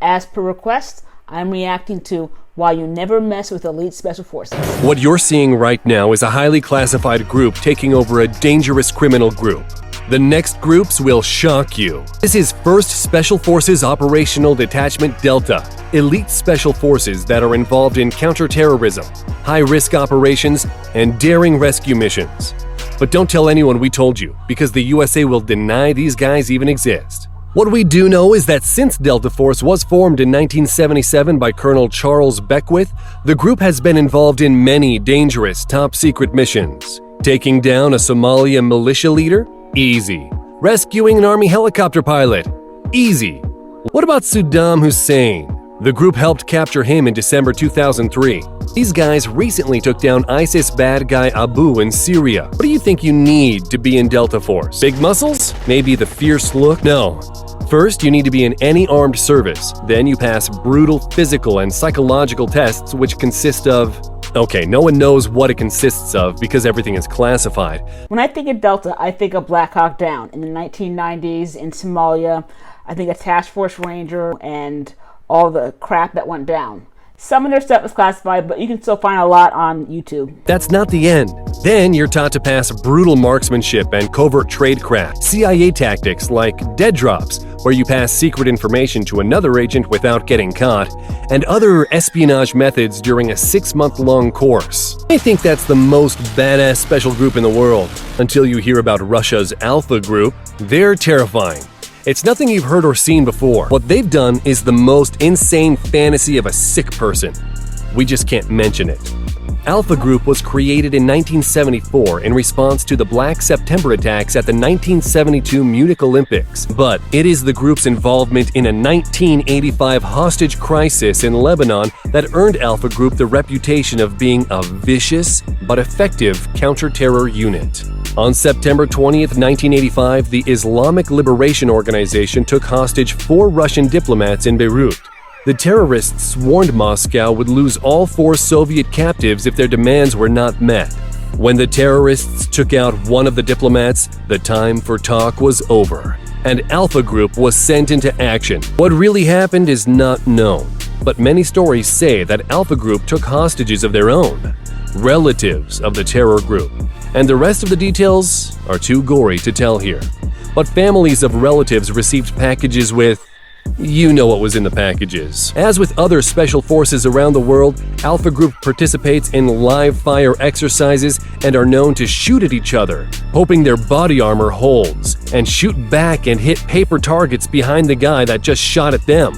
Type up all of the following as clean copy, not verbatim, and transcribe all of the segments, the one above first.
as per request, I'm reacting to Why You Never Mess with Elite Special Forces. What you're seeing right now is a highly classified group taking over a dangerous criminal group. The next groups will shock you. This is 1st Special Forces Operational Detachment Delta, elite special forces that are involved in counterterrorism, high-risk operations, and daring rescue missions. But don't tell anyone we told you, because the USA will deny these guys even exist. What we do know is that since Delta Force was formed in 1977 by Colonel Charles Beckwith, the group has been involved in many dangerous top-secret missions. Taking down a Somalia militia leader? Easy. Rescuing an army helicopter pilot? Easy. What about Saddam Hussein? The group helped capture him in December 2003. These guys recently took down ISIS bad guy Abu in Syria. What do you think you need to be in Delta Force? Big muscles? Maybe the fierce look? No. First, you need to be in any armed service. Then you pass brutal physical and psychological tests which consist of... Okay, no one knows what it consists of because everything is classified. When I think of Delta, I think of Black Hawk Down. In the 1990s in Somalia, I think of Task Force Ranger and all the crap that went down. Some of their stuff is classified, but you can still find a lot on YouTube. That's not the end. Then you're taught to pass brutal marksmanship and covert tradecraft, CIA tactics like dead drops, where you pass secret information to another agent without getting caught, and other espionage methods during a 6-month-long course. I think that's the most badass special group in the world, until you hear about Russia's Alpha Group. They're terrifying. It's nothing you've heard or seen before. What they've done is the most insane fantasy of a sick person. We just can't mention it. Alpha Group was created in 1974 in response to the Black September attacks at the 1972 Munich Olympics. But it is the group's involvement in a 1985 hostage crisis in Lebanon that earned Alpha Group the reputation of being a vicious but effective counter-terror unit. On September 20th, 1985, the Islamic Liberation Organization took hostage 4 Russian diplomats in Beirut. The terrorists warned Moscow would lose all 4 Soviet captives if their demands were not met. When the terrorists took out one of the diplomats, the time for talk was over, and Alpha Group was sent into action. What really happened is not known, but many stories say that Alpha Group took hostages of their own, relatives of the terror group, and the rest of the details are too gory to tell here. But families of relatives received packages with... You know what was in the packages. As with other special forces around the world, Alpha Group participates in live-fire exercises and are known to shoot at each other, hoping their body armor holds, and shoot back and hit paper targets behind the guy that just shot at them.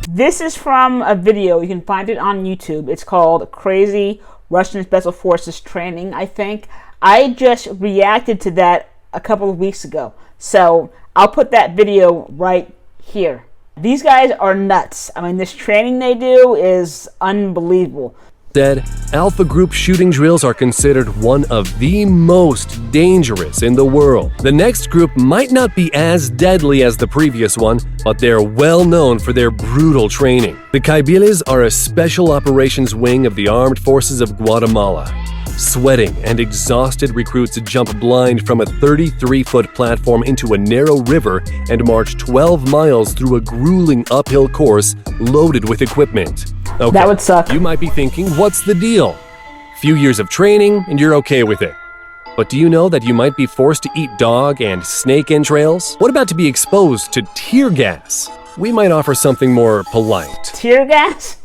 This is from a video. You can find it on YouTube. It's called Crazy Russian Special Forces Training, I think. I just reacted to that a couple of weeks ago. So I'll put that video right here. These guys are nuts. I mean, this training they do is unbelievable. Said, Alpha Group shooting drills are considered one of the most dangerous in the world. The next group might not be as deadly as the previous one, but they're well known for their brutal training. The Kaibiles are a special operations wing of the armed forces of Guatemala. Sweating and exhausted recruits jump blind from a 33-foot platform into a narrow river and march 12 miles through a grueling uphill course loaded with equipment. Okay, that would suck. You might be thinking, what's the deal? Few years of training and you're okay with it. But do you know that you might be forced to eat dog and snake entrails? What about to be exposed to tear gas? We might offer something more polite. Tear gas?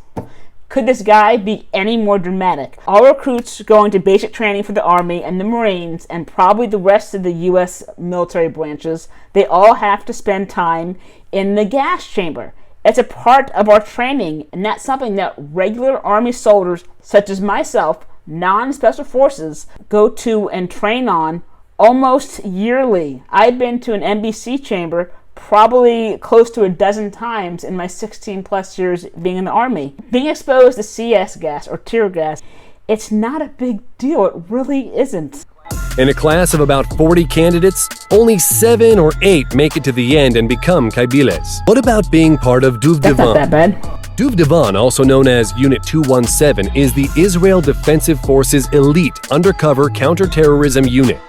Could this guy be any more dramatic? All recruits going to basic training for the Army and the Marines and probably the rest of the U.S. military branches, they all have to spend time in the gas chamber. It's a part of our training, and that's something that regular Army soldiers, such as myself, non-special forces, go to and train on almost yearly. I've been to an NBC chamber probably close to a dozen times in my 16 plus years being in the Army. Being exposed to CS gas or tear gas, it's not a big deal. It really isn't. In a class of about 40 candidates, only 7 or 8 make it to the end and become Kaibiles. What about being part of Duvdevan? That's not that bad. Duvdevan, also known as Unit 217, is the Israel Defensive Forces elite undercover counterterrorism unit.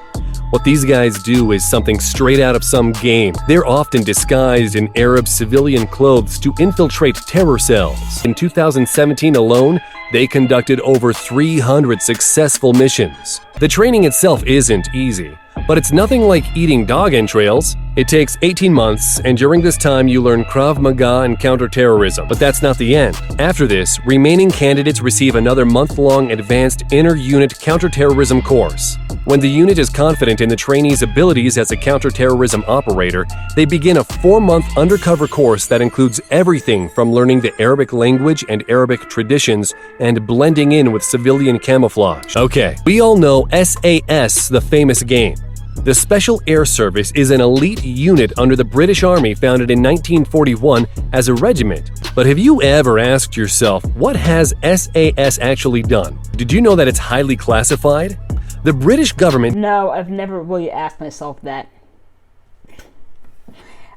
What these guys do is something straight out of some game. They're often disguised in Arab civilian clothes to infiltrate terror cells. In 2017 alone, they conducted over 300 successful missions. The training itself isn't easy, but it's nothing like eating dog entrails. It takes 18 months, and during this time you learn Krav Maga and counterterrorism. But that's not the end. After this, remaining candidates receive another month-long advanced inter-unit counterterrorism course. When the unit is confident in the trainee's abilities as a counterterrorism operator, they begin a 4-month undercover course that includes everything from learning the Arabic language and Arabic traditions and blending in with civilian camouflage. Okay, we all know SAS, the famous game. The Special Air Service is an elite unit under the British Army founded in 1941 as a regiment. But have you ever asked yourself, what has SAS actually done? Did you know that it's highly classified? The British government... No, I've never really asked myself that.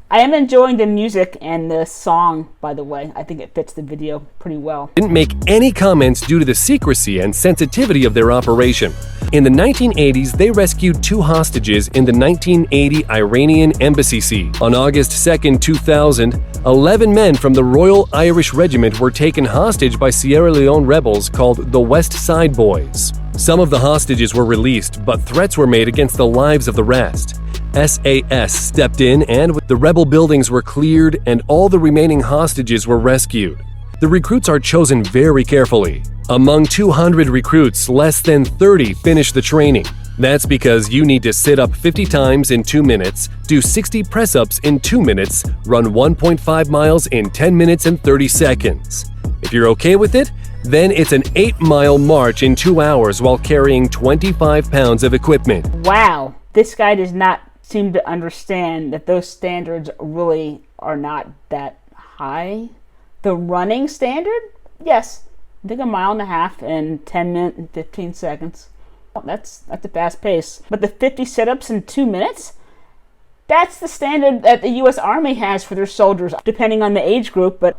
I am enjoying the music and the song, by the way. I think it fits the video pretty well. Didn't make any comments due to the secrecy and sensitivity of their operation. In the 1980s, they rescued 2 hostages in the 1980 Iranian embassy siege. On August 2, 2000, 11 men from the Royal Irish Regiment were taken hostage by Sierra Leone rebels called the West Side Boys. Some of the hostages were released, but threats were made against the lives of the rest. SAS stepped in and the rebel buildings were cleared and all the remaining hostages were rescued. The recruits are chosen very carefully. Among 200 recruits, less than 30 finish the training. That's because you need to sit up 50 times in 2 minutes, do 60 press-ups in 2 minutes, run 1.5 miles in 10 minutes and 30 seconds. If you're okay with it, then it's an 8-mile march in 2 hours while carrying 25 pounds of equipment. Wow, this guy does not seem to understand that those standards really are not that high. The running standard? Yes, I think 1.5 miles in 10 minutes and 15 seconds. Well, that's a fast pace. But the 50 sit-ups in 2 minutes? That's the standard that the U.S. Army has for their soldiers, depending on the age group, but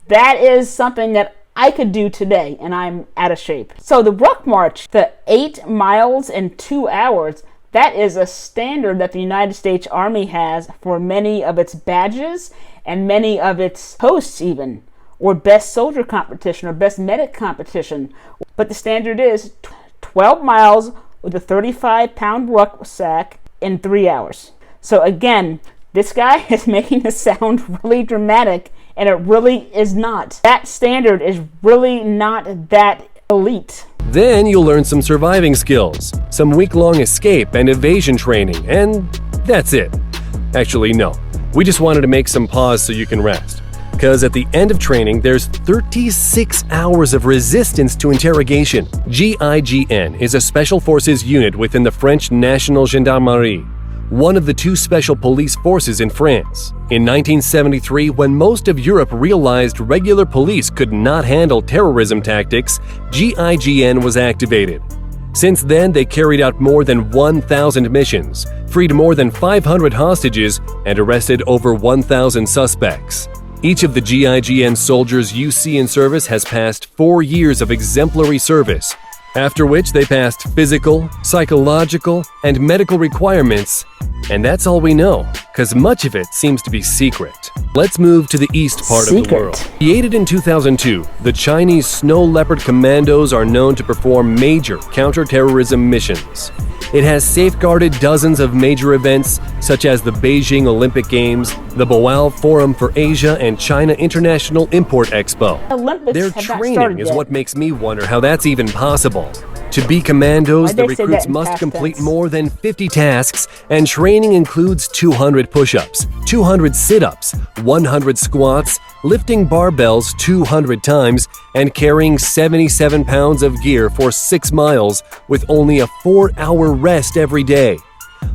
that is something that I could do today, and I'm out of shape. So the Ruck March, the 8 miles in 2 hours, that is a standard that the United States Army has for many of its badges and many of its posts even, or best soldier competition or best medic competition. But the standard is 12 miles with a 35-pound rucksack in 3 hours. So again, this guy is making it sound really dramatic, and it really is not. That standard is really not that elite. Then you'll learn some surviving skills, some week-long escape and evasion training, and that's it. Actually, no. We just wanted to make some pause so you can rest. Because at the end of training, there's 36 hours of resistance to interrogation. Gign is a special forces unit within the French National Gendarmerie, one of the 2 special police forces in France. In 1973, when most of Europe realized regular police could not handle terrorism tactics, Gign was activated. Since then, they carried out more than 1,000 missions, freed more than 500 hostages, and arrested over 1,000 suspects. Each of the Gign soldiers you see in service has passed 4 years of exemplary service, after which they passed physical, psychological, and medical requirements. And that's all we know, because much of it seems to be secret. Let's move to the east part of the world. Created in 2002, the Chinese snow leopard commandos are known to perform major counterterrorism missions. It has safeguarded dozens of major events, such as the Beijing Olympic Games, the Boao Forum for Asia and China International Import Expo. Their training is what makes me wonder how that's even possible. To be commandos, the recruits must complete more than 50 tasks, and training includes 200 push-ups, 200 sit-ups, 100 squats, lifting barbells 200 times, and carrying 77 pounds of gear for 6 miles with only a 4-hour rest every day.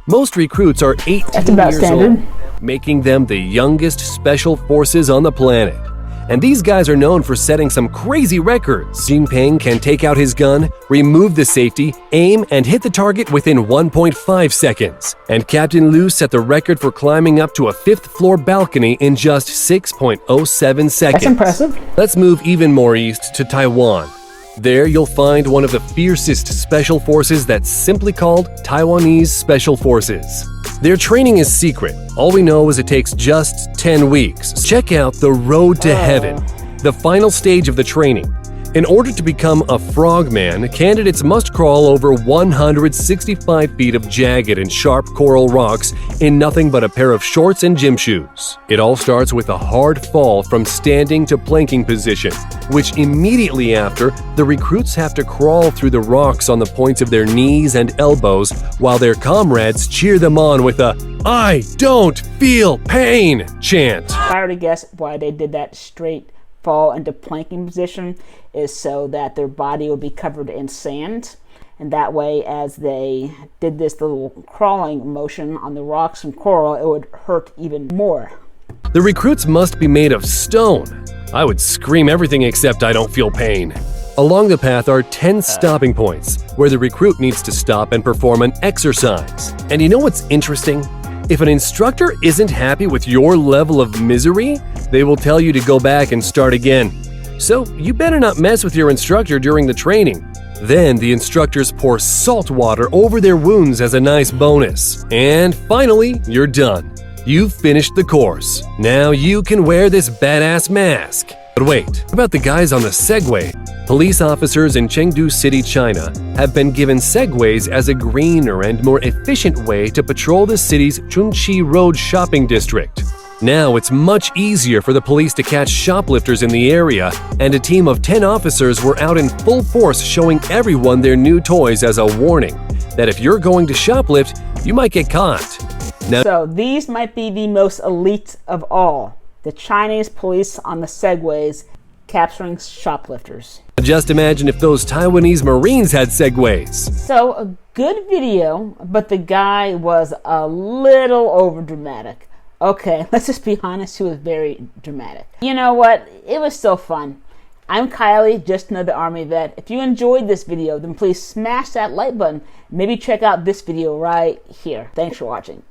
Most recruits are 18 years old, making them the youngest special forces on the planet. And these guys are known for setting some crazy records. Jinping can take out his gun, remove the safety, aim, and hit the target within 1.5 seconds. And Captain Liu set the record for climbing up to a 5th-floor balcony in just 6.07 seconds. That's impressive. Let's move even more east to Taiwan. There you'll find one of the fiercest special forces that's simply called Taiwanese Special Forces. Their training is secret. All we know is it takes just 10 weeks. Check out the road to heaven, the final stage of the training. In order to become a frogman, candidates must crawl over 165 feet of jagged and sharp coral rocks in nothing but a pair of shorts and gym shoes. It all starts with a hard fall from standing to planking position, which immediately after, the recruits have to crawl through the rocks on the points of their knees and elbows while their comrades cheer them on with a "I don't feel pain" chant. I already guessed why they did that straight fall into planking position is so that their body would be covered in sand, and that way as they did this little crawling motion on the rocks and coral, it would hurt even more. The recruits must be made of stone. I would scream everything except "I don't feel pain." Along the path are 10 stopping points where the recruit needs to stop and perform an exercise. And you know what's interesting? If an instructor isn't happy with your level of misery, they will tell you to go back and start again. So you better not mess with your instructor during the training. Then the instructors pour salt water over their wounds as a nice bonus. And finally, you're done. You've finished the course. Now you can wear this badass mask. But wait, what about the guys on the Segway? Police officers in Chengdu City, China, have been given Segways as a greener and more efficient way to patrol the city's Chunqi Road shopping district. Now it's much easier for the police to catch shoplifters in the area, and a team of 10 officers were out in full force showing everyone their new toys as a warning that if you're going to shoplift, you might get caught. Now, so these might be the most elite of all, the Chinese police on the Segways capturing shoplifters. just imagine if those Taiwanese Marines had segways. So a good video, but the guy was a little over dramatic. Okay, let's just be honest, he was very dramatic. You know what? It was still fun. I'm Kylie, just another Army vet. If you enjoyed this video, then please smash that like button. Maybe check out this video right here. Thanks for watching.